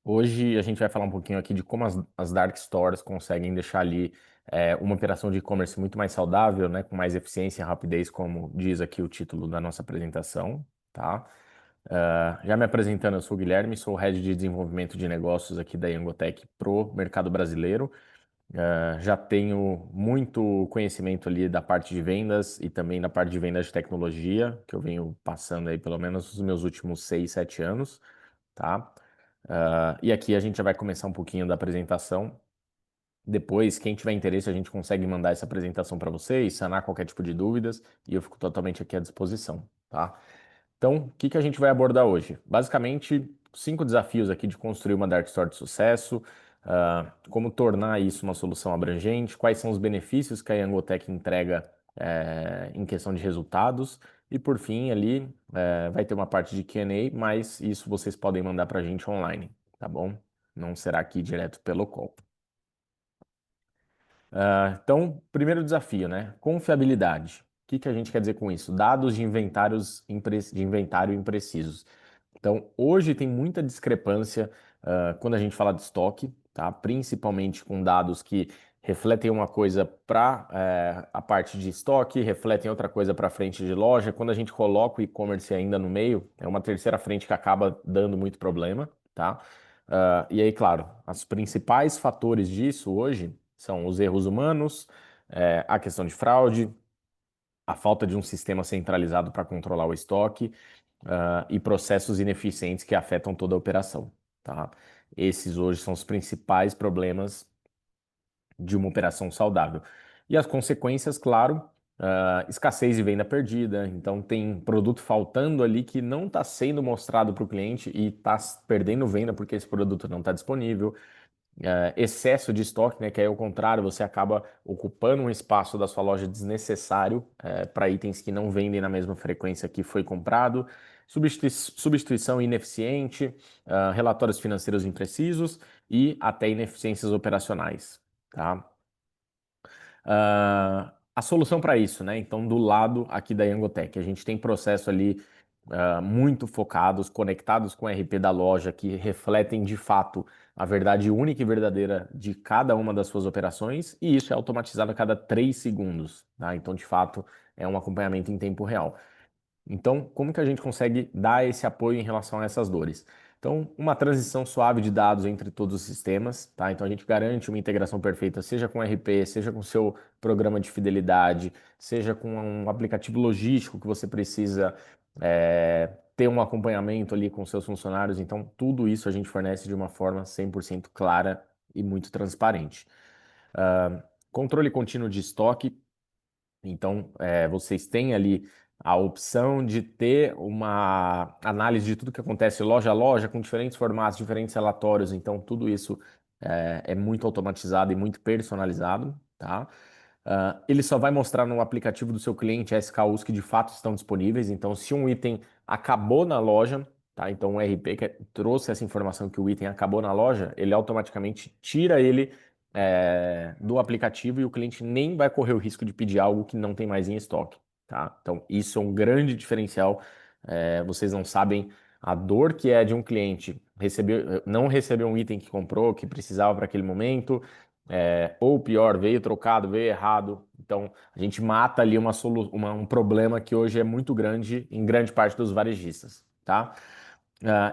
Hoje a gente vai falar um pouquinho aqui de como as dark stores conseguem deixar ali uma operação de e-commerce muito mais saudável, né, com mais eficiência e rapidez, como diz aqui o título da nossa apresentação, tá? Já me apresentando, eu sou o Guilherme, sou o Head de Desenvolvimento de Negócios aqui da Yangotech pro mercado brasileiro. Já tenho muito conhecimento ali da parte de vendas e também da parte de vendas de tecnologia, que eu venho passando aí pelo menos os meus últimos 6, 7 anos, tá? E aqui a gente já vai começar um pouquinho da apresentação. Depois, quem tiver interesse, a gente consegue mandar essa apresentação para vocês, sanar qualquer tipo de dúvidas, e eu fico totalmente aqui à disposição, tá? Então, o que que a gente vai abordar hoje? Basicamente, 5 desafios aqui de construir uma Dark Store de sucesso, como tornar isso uma solução abrangente, quais são os benefícios que a Yangotech entrega em questão de resultados, e por fim, ali vai ter uma parte de Q&A, mas isso vocês podem mandar para a gente online, tá bom? Não será aqui direto pelo call. Então, primeiro desafio, né? Confiabilidade. O que que a gente quer dizer com isso? Dados de de inventário imprecisos. Então, hoje tem muita discrepância quando a gente fala de estoque, tá? Principalmente com dados que refletem uma coisa para a parte de estoque, refletem outra coisa para a frente de loja. Quando a gente coloca o e-commerce ainda no meio, é uma terceira frente que acaba dando muito problema, tá? E aí, claro, os principais fatores disso hoje são os erros humanos, a questão de fraude, a falta de um sistema centralizado para controlar o estoque, e processos ineficientes que afetam toda a operação, tá? Esses hoje são os principais problemas de uma operação saudável. E as consequências, claro, escassez e venda perdida. Então, tem produto faltando ali que não está sendo mostrado para o cliente e está perdendo venda porque esse produto não está disponível. Excesso de estoque, né? Que aí, ao contrário, você acaba ocupando um espaço da sua loja desnecessário para itens que não vendem na mesma frequência que foi comprado. Substituição ineficiente, relatórios financeiros imprecisos e até ineficiências operacionais, tá? A solução para isso, né? Então, do lado aqui da Yangotech, a gente tem processo ali muito focados, conectados com o RP da loja, que refletem de fato a verdade única e verdadeira de cada uma das suas operações, e isso é automatizado a cada 3 segundos, tá? Então, de fato, é um acompanhamento em tempo real. Então, como que a gente consegue dar esse apoio em relação a essas dores? Então, uma transição suave de dados entre todos os sistemas, tá? Então, a gente garante uma integração perfeita, seja com RP, seja com seu programa de fidelidade, seja com um aplicativo logístico que você precisa ter um acompanhamento ali com seus funcionários. Então, tudo isso a gente fornece de uma forma 100% clara e muito transparente. Controle contínuo de estoque. Então, vocês têm ali a opção de ter uma análise de tudo que acontece loja a loja, com diferentes formatos, diferentes relatórios. Então, tudo isso é muito automatizado e muito personalizado, tá? Ele só vai mostrar no aplicativo do seu cliente SKUs que de fato estão disponíveis. Então, se um item acabou na loja, tá? Então, o RP que trouxe essa informação que o item acabou na loja, ele automaticamente tira ele do aplicativo e o cliente nem vai correr o risco de pedir algo que não tem mais em estoque, tá? Então, isso é um grande diferencial. Vocês não sabem a dor que é de um cliente não receber um item que comprou, que precisava para aquele momento, ou pior, veio trocado, veio errado. Então, a gente mata ali um problema que hoje é muito grande em grande parte dos varejistas, tá?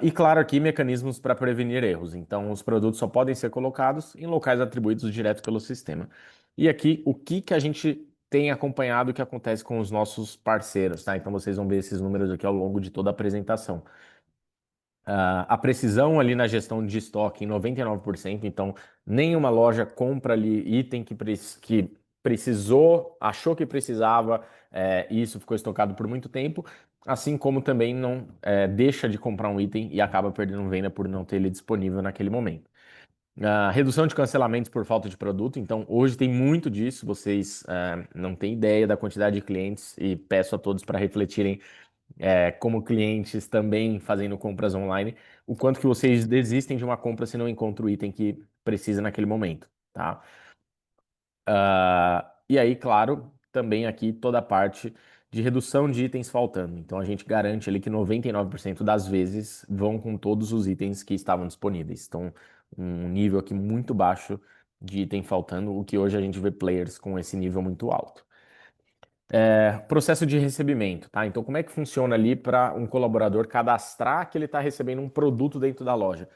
E claro, aqui mecanismos para prevenir erros. Então, os produtos só podem ser colocados em locais atribuídos direto pelo sistema. E aqui, o que que a gente tem acompanhado que acontece com os nossos parceiros, tá? Então, vocês vão ver esses números aqui ao longo de toda a apresentação. A precisão ali na gestão de estoque em 99%, então nenhuma loja compra ali item que precisou, achou que precisava, e isso ficou estocado por muito tempo, assim como também não deixa de comprar um item e acaba perdendo venda por não ter ele disponível naquele momento. Redução de cancelamentos por falta de produto, então hoje tem muito disso, vocês não têm ideia da quantidade de clientes e peço a todos para refletirem como clientes também fazendo compras online, o quanto que vocês desistem de uma compra se não encontram o item que precisa naquele momento, tá? E aí, claro, também aqui toda a parte de redução de itens faltando. Então a gente garante ali que 99% das vezes vão com todos os itens que estavam disponíveis. Então, um nível aqui muito baixo de item faltando, o que hoje a gente vê players com esse nível muito alto. Processo de recebimento, tá? Então, como é que funciona ali para um colaborador cadastrar que ele está recebendo um produto dentro da loja?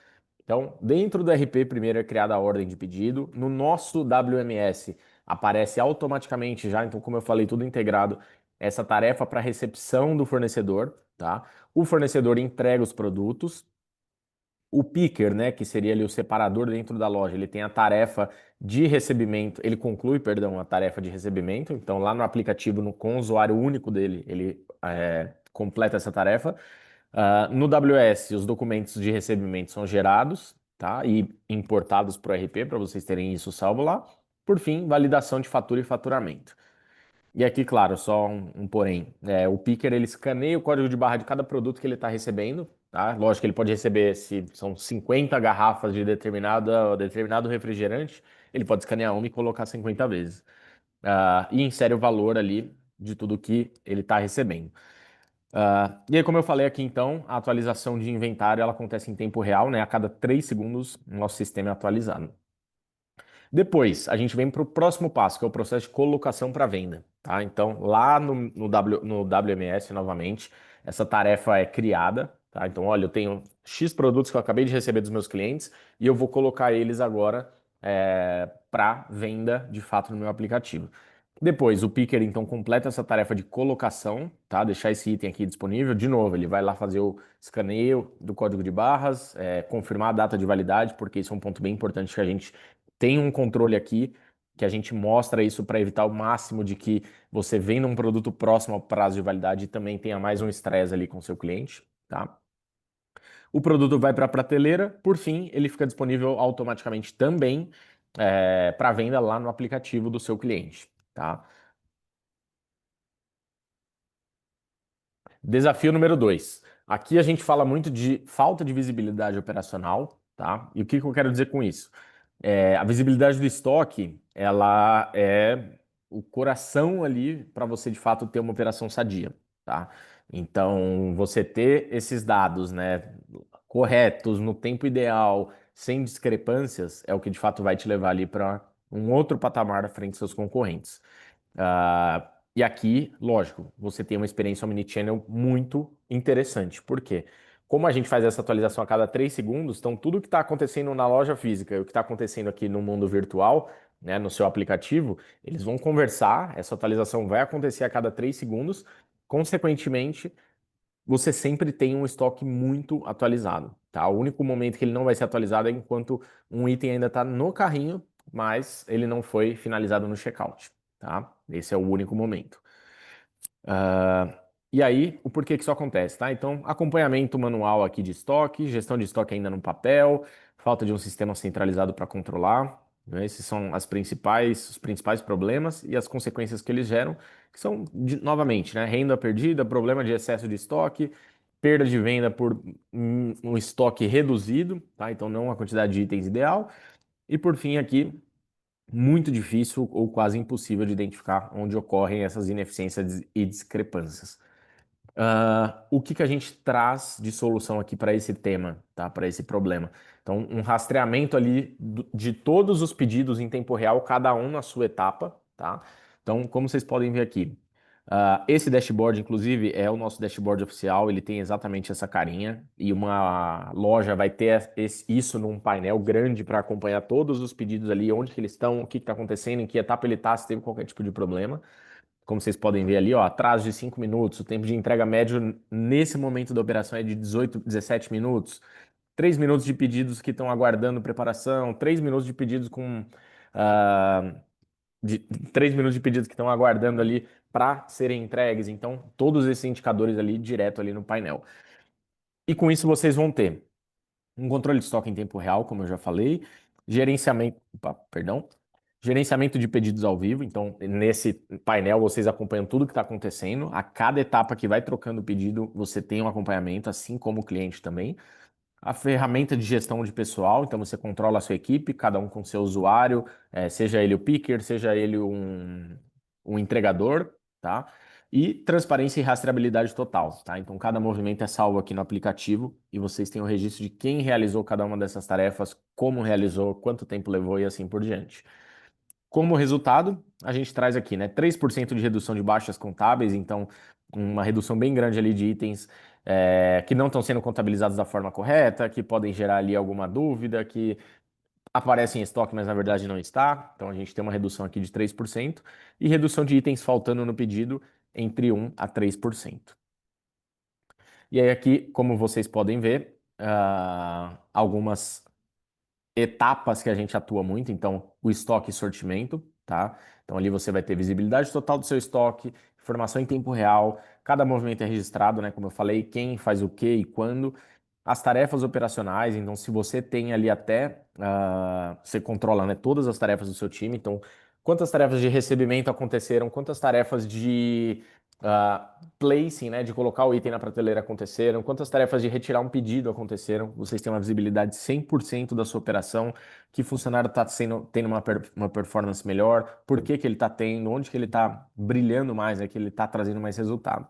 Então, dentro do RP, primeiro é criada a ordem de pedido. No nosso WMS, aparece automaticamente já, então, como eu falei, tudo integrado, essa tarefa para recepção do fornecedor, tá? O fornecedor entrega os produtos. O picker, né, que seria ali o separador dentro da loja, ele tem a tarefa de recebimento, ele conclui, perdão, a tarefa de recebimento. Então, lá no aplicativo, com o usuário único dele, ele completa essa tarefa. No WS, os documentos de recebimento são gerados, tá? E importados para o RP, para vocês terem isso salvo lá. Por fim, validação de fatura e faturamento. E aqui, claro, só um porém. O picker, ele escaneia o código de barra de cada produto que ele está recebendo, tá? Lógico que ele pode receber, se são 50 garrafas de determinado refrigerante, ele pode escanear uma e colocar 50 vezes. E insere o valor ali de tudo que ele está recebendo. E aí, como eu falei aqui, então, a atualização de inventário ela acontece em tempo real, né? A cada 3 segundos, o nosso sistema é atualizado. Depois, a gente vem para o próximo passo, que é o processo de colocação para venda, tá? Então, lá no WMS, novamente, essa tarefa é criada, tá? Então, olha, eu tenho X produtos que eu acabei de receber dos meus clientes e eu vou colocar eles agora para venda, de fato, no meu aplicativo. Depois, o picker, então, completa essa tarefa de colocação, tá? Deixar esse item aqui disponível. De novo, ele vai lá fazer o escaneio do código de barras, confirmar a data de validade, porque isso é um ponto bem importante que a gente tem um controle aqui, que a gente mostra isso para evitar o máximo de que você venda um produto próximo ao prazo de validade e também tenha mais um estresse ali com o seu cliente, tá? O produto vai para a prateleira, por fim, ele fica disponível automaticamente também para venda lá no aplicativo do seu cliente, tá? Desafio número 2. Aqui a gente fala muito de falta de visibilidade operacional, tá? E o que que eu quero dizer com isso? A visibilidade do estoque, ela é o coração ali para você de fato ter uma operação sadia, tá? Então, você ter esses dados, né, corretos, no tempo ideal, sem discrepâncias, é o que de fato vai te levar ali para um outro patamar à frente dos seus concorrentes. E aqui, lógico, você tem uma experiência omnichannel muito interessante. Por quê? Como a gente faz essa atualização a cada 3 segundos, então tudo que está acontecendo na loja física e o que está acontecendo aqui no mundo virtual, né, no seu aplicativo, eles vão conversar, essa atualização vai acontecer a cada 3 segundos. Consequentemente, você sempre tem um estoque muito atualizado, tá? O único momento que ele não vai ser atualizado é enquanto um item ainda está no carrinho, mas ele não foi finalizado no checkout, tá? Esse é o único momento. E aí, o porquê que isso acontece, tá? Então, acompanhamento manual aqui de estoque, gestão de estoque ainda no papel, falta de um sistema centralizado para controlar, né? Esses são os principais problemas e as consequências que eles geram, que são, novamente, né? Renda perdida, problema de excesso de estoque, perda de venda por um estoque reduzido, tá? Então, não a quantidade de itens ideal. E por fim, aqui, muito difícil ou quase impossível de identificar onde ocorrem essas ineficiências e discrepâncias. O que que a gente traz de solução aqui para esse tema, tá? Para esse problema? Então, um rastreamento ali de todos os pedidos em tempo real, cada um na sua etapa, tá? Então, como vocês podem ver aqui, esse dashboard, inclusive, é o nosso dashboard oficial, ele tem exatamente essa carinha e uma loja vai ter isso num painel grande para acompanhar todos os pedidos ali, onde que eles estão, o que está acontecendo, em que etapa ele está, se teve qualquer tipo de problema. Como vocês podem ver ali, ó, atraso de 5 minutos, o tempo de entrega médio nesse momento da operação é de 18, 17 minutos. 3 minutos de pedidos que estão aguardando preparação, 3 minutos de pedidos com. ah, de 3 minutos de pedidos que estão aguardando ali para serem entregues. Então, todos esses indicadores ali direto ali no painel. E com isso vocês vão ter um controle de estoque em tempo real, como eu já falei, gerenciamento, opa, perdão, gerenciamento de pedidos ao vivo. Então, nesse painel vocês acompanham tudo que está acontecendo. A cada etapa que vai trocando o pedido, você tem um acompanhamento, assim como o cliente também. A ferramenta de gestão de pessoal, então você controla a sua equipe, cada um com seu usuário, seja ele o picker, seja ele um entregador, tá? E transparência e rastreabilidade total, tá? Então, cada movimento é salvo aqui no aplicativo e vocês têm o registro de quem realizou cada uma dessas tarefas, como realizou, quanto tempo levou e assim por diante. Como resultado, a gente traz aqui, né, 3% de redução de baixas contábeis, então uma redução bem grande ali de itens que não estão sendo contabilizados da forma correta, que podem gerar ali alguma dúvida, que aparece em estoque, mas na verdade não está. Então a gente tem uma redução aqui de 3% e redução de itens faltando no pedido entre 1 a 3%. E aí aqui, como vocês podem ver, algumas etapas que a gente atua muito, então o estoque e sortimento, tá? Então ali você vai ter visibilidade total do seu estoque, informação em tempo real, cada movimento é registrado, né? Como eu falei, quem faz o que e quando. As tarefas operacionais, então se você tem ali até, você controla, né, todas as tarefas do seu time, então quantas tarefas de recebimento aconteceram, quantas tarefas de placing, né, de colocar o item na prateleira aconteceram, quantas tarefas de retirar um pedido aconteceram, vocês têm uma visibilidade 100% da sua operação, que funcionário está tendo uma performance melhor, por que que ele está tendo, onde que ele está brilhando mais, né, que ele está trazendo mais resultado.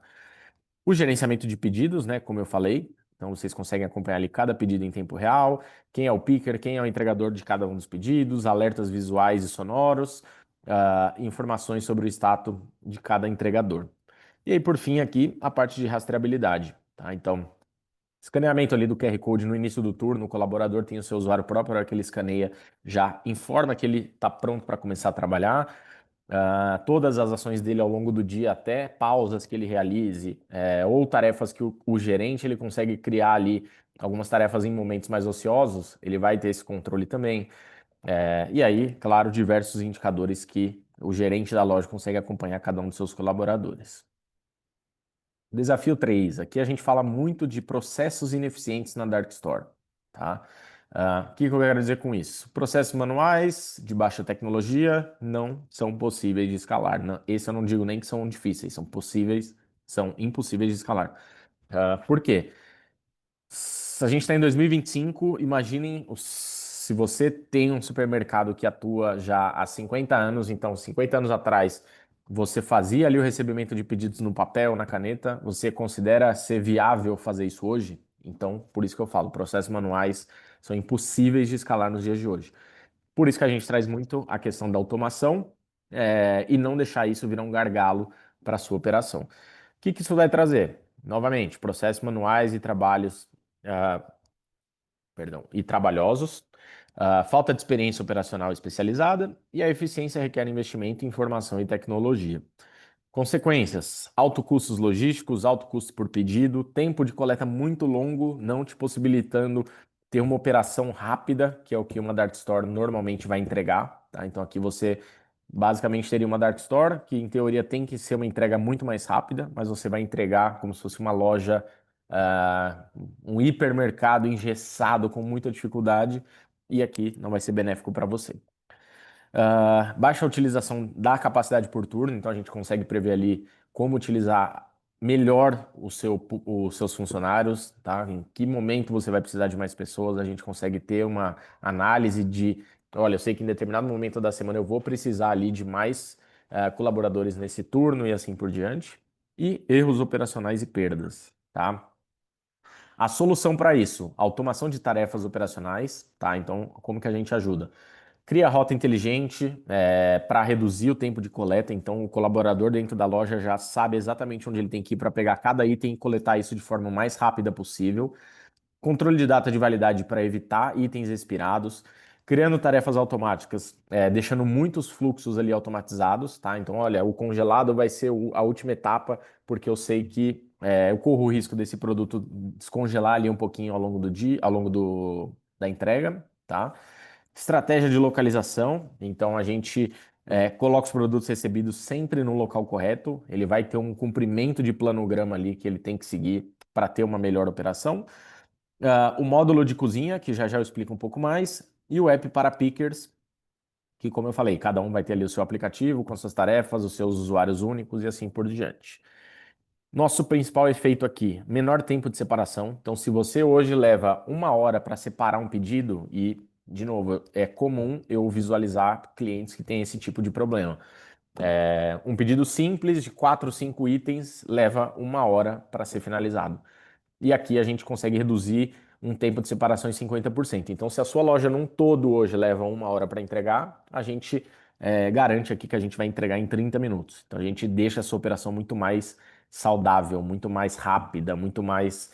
O gerenciamento de pedidos, né, como eu falei, então vocês conseguem acompanhar ali cada pedido em tempo real, quem é o picker, quem é o entregador de cada um dos pedidos, alertas visuais e sonoros, informações sobre o status de cada entregador. E aí, por fim, aqui a parte de rastreabilidade, tá? Então, escaneamento ali do QR Code no início do turno, o colaborador tem o seu usuário próprio, na hora que ele escaneia, já informa que ele está pronto para começar a trabalhar. Todas as ações dele ao longo do dia, até pausas que ele realize, ou tarefas que o gerente ele consegue criar ali, algumas tarefas em momentos mais ociosos, ele vai ter esse controle também. E aí, claro, diversos indicadores que o gerente da loja consegue acompanhar cada um dos seus colaboradores. Desafio 3. Aqui a gente fala muito de processos ineficientes na Dark Store, tá? O que que eu quero dizer com isso? Processos manuais de baixa tecnologia não são possíveis de escalar. Esse eu não digo nem que são difíceis, são possíveis, são impossíveis de escalar. Por quê? Se a gente está em 2025, imaginem se você tem um supermercado que atua já há 50 anos, então 50 anos atrás você fazia ali o recebimento de pedidos no papel, na caneta, você considera ser viável fazer isso hoje? Então, por isso que eu falo, processos manuais são impossíveis de escalar nos dias de hoje. Por isso que a gente traz muito a questão da automação, e não deixar isso virar um gargalo para a sua operação. O que que isso vai trazer? Novamente, processos manuais e trabalhos ah, perdão, e trabalhosos, falta de experiência operacional especializada e a eficiência requer investimento em informação e tecnologia. Consequências: alto custos logísticos, alto custo por pedido, tempo de coleta muito longo, não te possibilitando ter uma operação rápida, que é o que uma Dark Store normalmente vai entregar, tá? Então aqui você basicamente teria uma Dark Store, que em teoria tem que ser uma entrega muito mais rápida, mas você vai entregar como se fosse uma loja, um hipermercado engessado com muita dificuldade, e aqui não vai ser benéfico para você. Baixa utilização da capacidade por turno, então a gente consegue prever ali como utilizar melhor os seus funcionários, tá? Em que momento você vai precisar de mais pessoas, a gente consegue ter uma análise de, olha, eu sei que em determinado momento da semana eu vou precisar ali de mais colaboradores nesse turno e assim por diante. E erros operacionais e perdas, tá? A solução para isso, automação de tarefas operacionais, tá? Então, como que a gente ajuda? Cria rota inteligente para reduzir o tempo de coleta. Então, o colaborador dentro da loja já sabe exatamente onde ele tem que ir para pegar cada item e coletar isso de forma mais rápida possível. Controle de data de validade para evitar itens expirados. Criando tarefas automáticas, deixando muitos fluxos ali automatizados, tá? Então, olha, o congelado vai ser a última etapa, porque eu sei que eu corro o risco desse produto descongelar ali um pouquinho ao longo do dia, ao longo da entrega, tá? Estratégia de localização, então a gente coloca os produtos recebidos sempre no local correto, ele vai ter um cumprimento de planograma ali que ele tem que seguir para ter uma melhor operação. O módulo de cozinha, que já já eu explico um pouco mais, e o app para pickers, que como eu falei, cada um vai ter ali o seu aplicativo com suas tarefas, os seus usuários únicos e assim por diante. Nosso principal efeito aqui, menor tempo de separação. Então, se você hoje leva 1 hora para separar um pedido, e, de novo, é comum eu visualizar clientes que têm esse tipo de problema. Um pedido simples de 4, 5 itens leva 1 hora para ser finalizado. E aqui a gente consegue reduzir um tempo de separação em 50%. Então, se a sua loja num todo hoje leva 1 hora para entregar, a gente garante aqui que a gente vai entregar em 30 minutos. Então, a gente deixa essa operação muito mais saudável, muito mais rápida, muito mais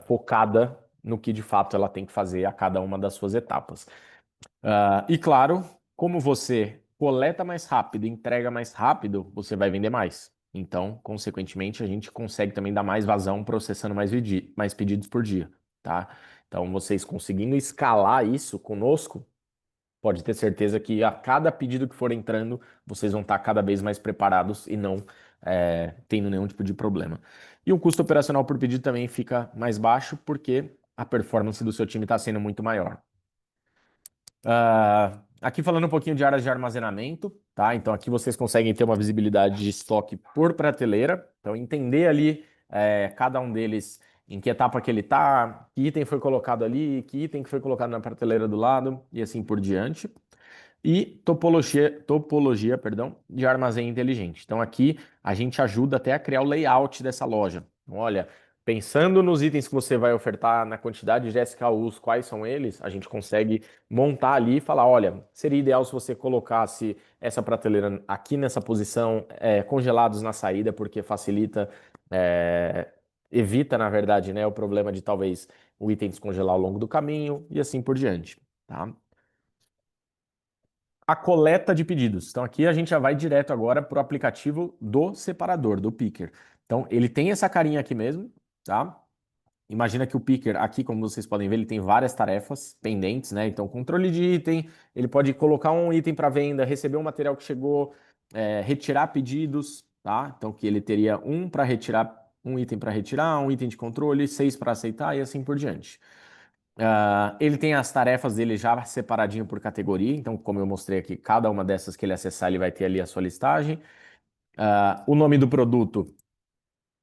focada no que de fato ela tem que fazer a cada uma das suas etapas. E claro, como você coleta mais rápido, entrega mais rápido, você vai vender mais. Então, consequentemente, a gente consegue também dar mais vazão processando mais pedidos por dia, tá? Então, vocês conseguindo escalar isso conosco, pode ter certeza que a cada pedido que for entrando, vocês vão estar cada vez mais preparados e não tendo nenhum tipo de problema. E o custo operacional por pedido também fica mais baixo, porque a performance do seu time está sendo muito maior. Aqui falando um pouquinho de áreas de armazenamento, tá? Então aqui vocês conseguem ter uma visibilidade de estoque por prateleira. Então entender ali cada um deles em que etapa que ele está, que item foi colocado ali, que item que foi colocado na prateleira do lado e assim por diante e topologia, perdão, de armazém inteligente. Então aqui a gente ajuda até a criar o layout dessa loja. Então, olha, pensando nos itens que você vai ofertar, na quantidade de SKUs, quais são eles, a gente consegue montar ali e falar, olha, seria ideal se você colocasse essa prateleira aqui nessa posição, congelados na saída, porque facilita, evita, na verdade, né, o problema de talvez o item descongelar ao longo do caminho e assim por diante, tá? A coleta de pedidos. Então aqui a gente já vai direto agora para o aplicativo do separador, do picker. Então ele tem essa carinha aqui mesmo, tá? Imagina que o picker aqui, como vocês podem ver, ele tem várias tarefas pendentes, né? Então controle de item, ele pode colocar um item para venda, receber um material que chegou, retirar pedidos, tá? Então que ele teria um para retirar, um item para retirar, um item de controle, 6 para aceitar e assim por diante. Ele tem as tarefas dele já separadinho por categoria, então, como eu mostrei aqui, cada uma dessas que ele acessar, ele vai ter ali a sua listagem. O nome do produto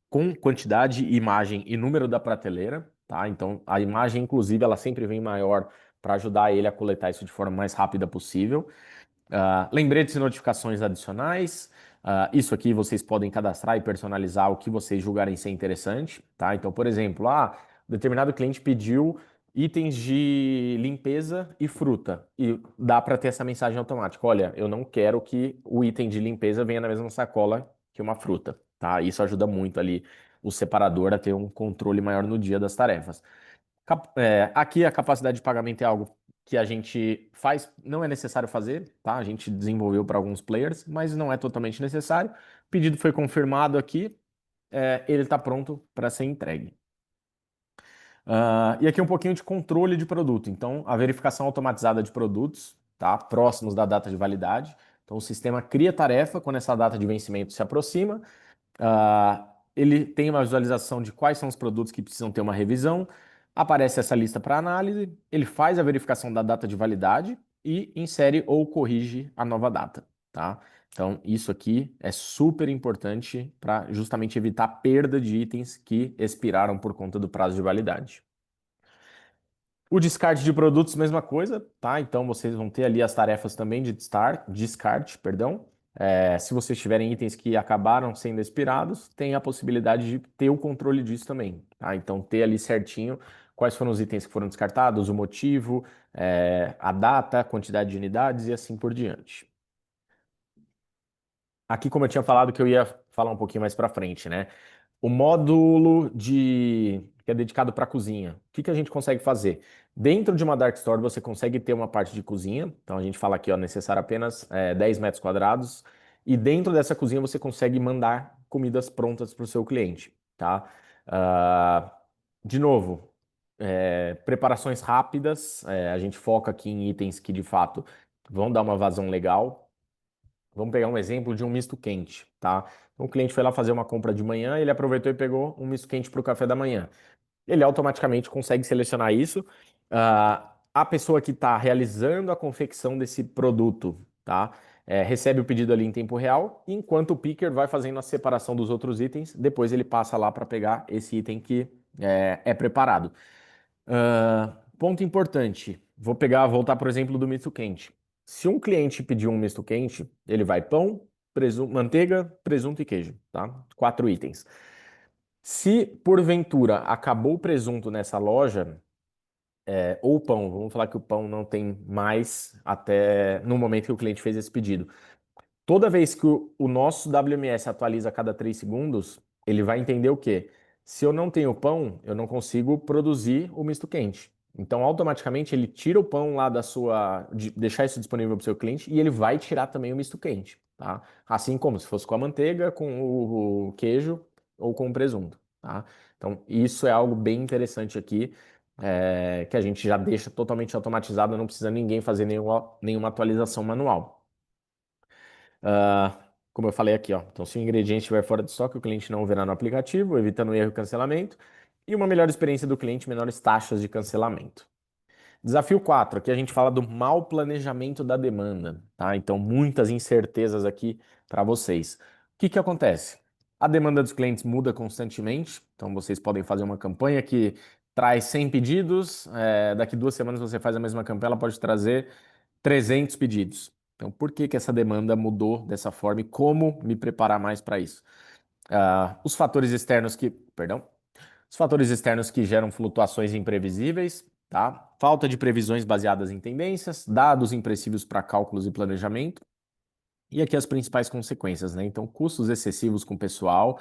com quantidade, imagem e número da prateleira, tá? Então, a imagem, inclusive, ela sempre vem maior para ajudar ele a coletar isso de forma mais rápida possível. Lembretes e notificações adicionais. Isso aqui vocês podem cadastrar e personalizar o que vocês julgarem ser interessante, tá? Então, por exemplo, determinado cliente pediu itens de limpeza e fruta e dá para ter essa mensagem automática. Olha, eu não quero que o item de limpeza venha na mesma sacola que uma fruta, tá? Isso ajuda muito ali o separador a ter um controle maior no dia das tarefas. Aqui a capacidade de pagamento é algo que a gente faz, não é necessário fazer, tá? A gente desenvolveu para alguns players, mas não é totalmente necessário. O pedido foi confirmado aqui, ele está pronto para ser entregue. E aqui um pouquinho de controle de produto. Então, a verificação automatizada de produtos, tá? Próximos da data de validade. Então, o sistema cria tarefa quando essa data de vencimento se aproxima. Ele tem uma visualização de quais são os produtos que precisam ter uma revisão, aparece essa lista para análise, ele faz a verificação da data de validade e insere ou corrige a nova data, tá? Então, isso aqui é super importante para justamente evitar perda de itens que expiraram por conta do prazo de validade. O descarte de produtos, mesma coisa, tá? Então vocês vão ter ali as tarefas também de descarte, perdão. Se vocês tiverem itens que acabaram sendo expirados, tem a possibilidade de ter o controle disso também, tá? Então ter ali certinho quais foram os itens que foram descartados, o motivo, a data, a quantidade de unidades e assim por diante. Aqui, como eu tinha falado que eu ia falar um pouquinho mais para frente, né? O módulo que é dedicado para cozinha. O que que a gente consegue fazer? Dentro de uma Dark Store você consegue ter uma parte de cozinha. Então a gente fala aqui, ó, necessário apenas 10 metros quadrados. E dentro dessa cozinha você consegue mandar comidas prontas para o seu cliente, tá? Ah, de novo, preparações rápidas. A gente foca aqui em itens que de fato vão dar uma vazão legal. Vamos pegar um exemplo de um misto quente, tá? Então, o cliente foi lá fazer uma compra de manhã, ele aproveitou e pegou um misto quente para o café da manhã. Ele automaticamente consegue selecionar isso. A pessoa que está realizando a confecção desse produto, tá? Recebe o pedido ali em tempo real, enquanto o picker vai fazendo a separação dos outros itens, depois ele passa lá para pegar esse item que é preparado. Ponto importante. Voltar, por exemplo, do misto quente. Se um cliente pedir um misto quente, ele vai pão, manteiga, presunto e queijo, tá? 4 itens. Se porventura acabou o presunto nessa loja, ou o pão, vamos falar que o pão não tem mais até no momento que o cliente fez esse pedido. Toda vez que o nosso WMS atualiza a cada 3 segundos, ele vai entender o quê? Se eu não tenho pão, eu não consigo produzir o misto quente. Então, automaticamente, ele tira o pão lá deixar isso disponível para o seu cliente e ele vai tirar também o misto quente, tá? Assim como se fosse com a manteiga, com o queijo ou com o presunto, tá? Então, isso é algo bem interessante aqui, que a gente já deixa totalmente automatizado, não precisa ninguém fazer nenhuma atualização manual. Ah, como eu falei aqui, ó. Então, se o ingrediente estiver fora de estoque, o cliente não o verá no aplicativo, evitando erro e cancelamento. E uma melhor experiência do cliente, menores taxas de cancelamento. Desafio 4, aqui a gente fala do mau planejamento da demanda, tá? Então, muitas incertezas aqui para vocês. O que que acontece? A demanda dos clientes muda constantemente, então vocês podem fazer uma campanha que traz 100 pedidos, daqui 2 semanas você faz a mesma campanha, ela pode trazer 300 pedidos. Então, por que que essa demanda mudou dessa forma e como me preparar mais para isso? Os fatores externos os fatores externos que geram flutuações imprevisíveis, tá? Falta de previsões baseadas em tendências, dados imprecisos para cálculos e planejamento. E aqui as principais consequências, né? Então, custos excessivos com pessoal,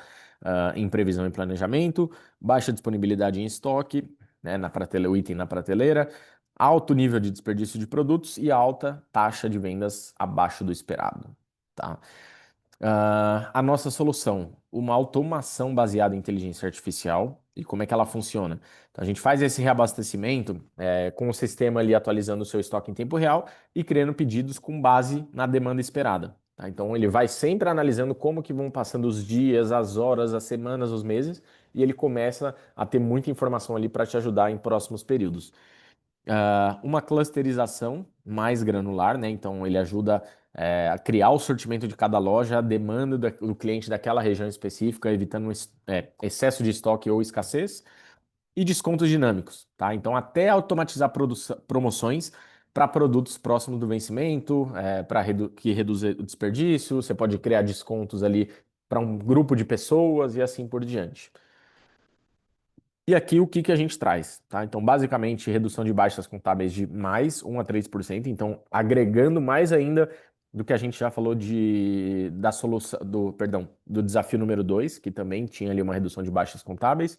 em previsão e planejamento, baixa disponibilidade em estoque, né, o item na prateleira, alto nível de desperdício de produtos e alta taxa de vendas abaixo do esperado, tá? A nossa solução, uma automação baseada em inteligência artificial e como é que ela funciona? Então, a gente faz esse reabastecimento com o sistema ali atualizando o seu estoque em tempo real e criando pedidos com base na demanda esperada, tá? Então, ele vai sempre analisando como que vão passando os dias, as horas, as semanas, os meses e ele começa a ter muita informação ali para te ajudar em próximos períodos. Uma clusterização mais granular, né? Então ele ajuda a criar o sortimento de cada loja, a demanda do cliente daquela região específica, evitando excesso de estoque ou escassez, e descontos dinâmicos, tá? Então até automatizar promoções para produtos próximos do vencimento, que reduza o desperdício, você pode criar descontos ali para um grupo de pessoas e assim por diante. E aqui o que que a gente traz, tá? Então, basicamente, redução de baixas contábeis de mais 1 a 3%, então agregando mais ainda do que a gente já falou da solução do desafio número 2, que também tinha ali uma redução de baixas contábeis.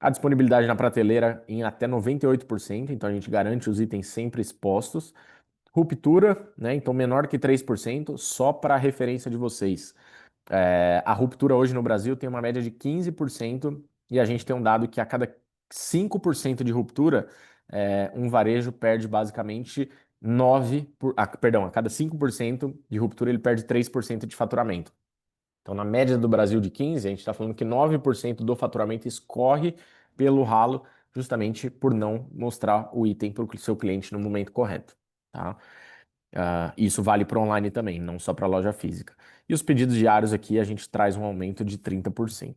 A disponibilidade na prateleira em até 98%, então a gente garante os itens sempre expostos. Ruptura, né? Então menor que 3%, só para referência de vocês. A ruptura hoje no Brasil tem uma média de 15% e a gente tem um dado que a cada 5% de ruptura, um varejo perde basicamente a cada 5% de ruptura ele perde 3% de faturamento. Então, na média do Brasil de 15, a gente está falando que 9% do faturamento escorre pelo ralo justamente por não mostrar o item para o seu cliente no momento correto, tá? Isso vale para online também, não só para loja física. E os pedidos diários aqui a gente traz um aumento de 30%.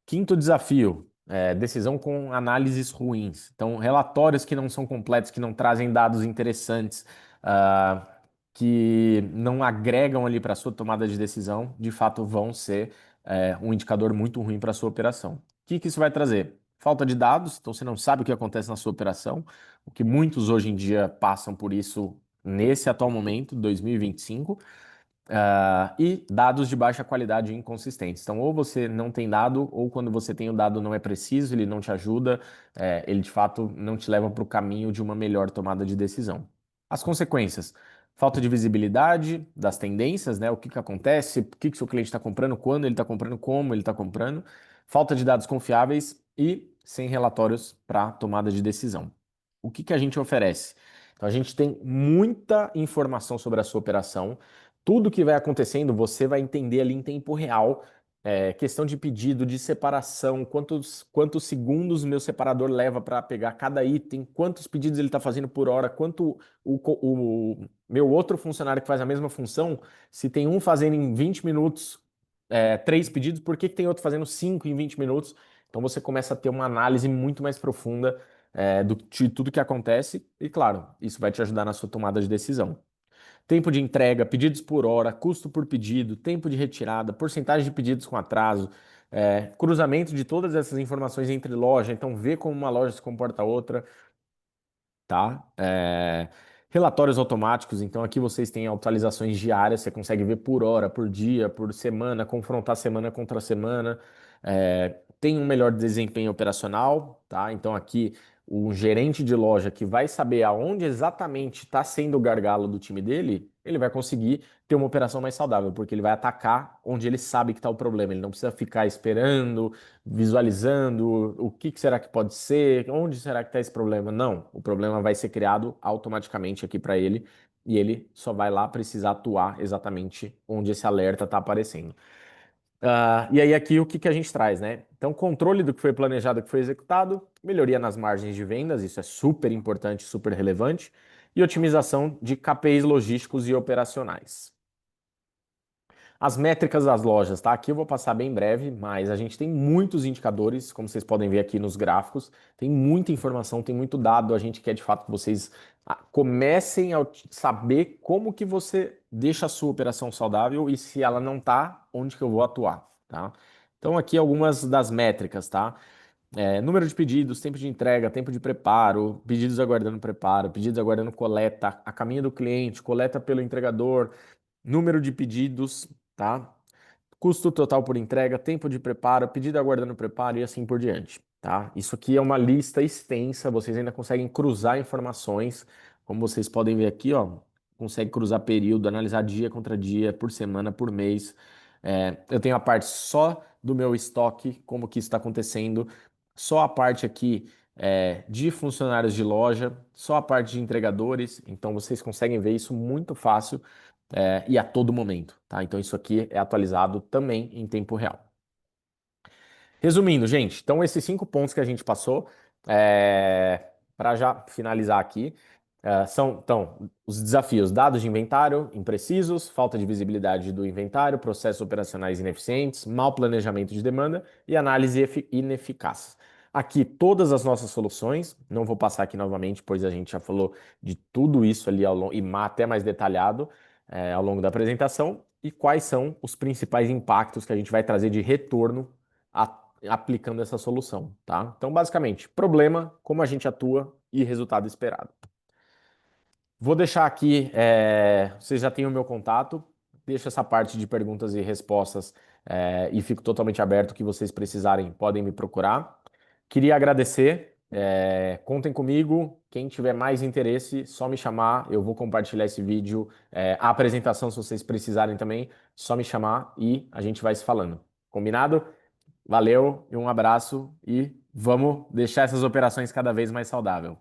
Quinto desafio, decisão com análises ruins. Então, relatórios que não são completos, que não trazem dados interessantes, ah, que não agregam ali para a sua tomada de decisão, de fato vão ser um indicador muito ruim para a sua operação. O que que isso vai trazer? Falta de dados, então você não sabe o que acontece na sua operação, o que muitos hoje em dia passam por isso nesse atual momento, 2025. E dados de baixa qualidade e inconsistentes. Então, ou você não tem dado, ou quando você tem o dado não é preciso, ele não te ajuda, ele de fato não te leva para o caminho de uma melhor tomada de decisão. As consequências: falta de visibilidade das tendências, né? O que que acontece, o que que seu cliente está comprando, quando ele está comprando, como ele está comprando, falta de dados confiáveis e sem relatórios para tomada de decisão. O que que a gente oferece? Então, a gente tem muita informação sobre a sua operação. Tudo que vai acontecendo, você vai entender ali em tempo real. Questão de pedido, de separação, quantos segundos meu separador leva para pegar cada item, quantos pedidos ele está fazendo por hora, quanto o meu outro funcionário que faz a mesma função, se tem um fazendo em 20 minutos 3 pedidos, por que que tem outro fazendo 5 em 20 minutos? Então você começa a ter uma análise muito mais profunda de tudo que acontece, e claro, isso vai te ajudar na sua tomada de decisão. tempo de entrega, pedidos por hora, custo por pedido, tempo de retirada, porcentagem de pedidos com atraso, cruzamento de todas essas informações entre loja, então ver como uma loja se comporta a outra, tá? Relatórios automáticos, então aqui vocês têm atualizações diárias, você consegue ver por hora, por dia, por semana, confrontar semana contra semana. Tem um melhor desempenho operacional, tá? Então aqui o gerente de loja que vai saber aonde exatamente está sendo o gargalo do time dele, ele vai conseguir ter uma operação mais saudável, porque ele vai atacar onde ele sabe que está o problema. Ele não precisa ficar esperando, visualizando o que será que pode ser, onde será que está esse problema. Não, o problema vai ser criado automaticamente aqui para ele e ele só vai lá precisar atuar exatamente onde esse alerta está aparecendo. E aí aqui o que que a gente traz, né? Então, controle do que foi planejado, do que foi executado, melhoria nas margens de vendas, isso é super importante, super relevante, e otimização de KPIs logísticos e operacionais. As métricas das lojas, tá? Aqui eu vou passar bem breve, mas a gente tem muitos indicadores, como vocês podem ver aqui nos gráficos, tem muita informação, tem muito dado. A gente quer de fato que vocês comecem a saber como que você deixa a sua operação saudável e se ela não tá, onde que eu vou atuar, tá? Então aqui algumas das métricas, tá? Número de pedidos, tempo de entrega, tempo de preparo, pedidos aguardando coleta, a caminho do cliente, coleta pelo entregador, número de pedidos, tá? Custo total por entrega, tempo de preparo, pedido aguardando preparo e assim por diante, tá? Isso aqui é uma lista extensa, vocês ainda conseguem cruzar informações, como vocês podem ver aqui, ó, consegue cruzar período, analisar dia contra dia, por semana, por mês. Eu tenho a parte só do meu estoque, como que isso está acontecendo, só a parte aqui de funcionários de loja, só a parte de entregadores, então vocês conseguem ver isso muito fácil e a todo momento, tá? Então isso aqui é atualizado também em tempo real. Resumindo, gente, então esses 5 pontos que a gente passou, para já finalizar aqui, são então os desafios: dados de inventário imprecisos, falta de visibilidade do inventário, processos operacionais ineficientes, mau planejamento de demanda e análise ineficaz. Aqui todas as nossas soluções, não vou passar aqui novamente, pois a gente já falou de tudo isso ali ao longo, e até mais detalhado ao longo da apresentação, e quais são os principais impactos que a gente vai trazer de retorno aplicando essa solução, tá? Então, basicamente, problema, como a gente atua e resultado esperado. Vou deixar aqui, vocês já têm o meu contato, deixo essa parte de perguntas e respostas e fico totalmente aberto, o que vocês precisarem, podem me procurar. Queria agradecer, contem comigo, quem tiver mais interesse, só me chamar, eu vou compartilhar esse vídeo, a apresentação, se vocês precisarem também, só me chamar e a gente vai se falando. Combinado? Valeu e um abraço e vamos deixar essas operações cada vez mais saudável.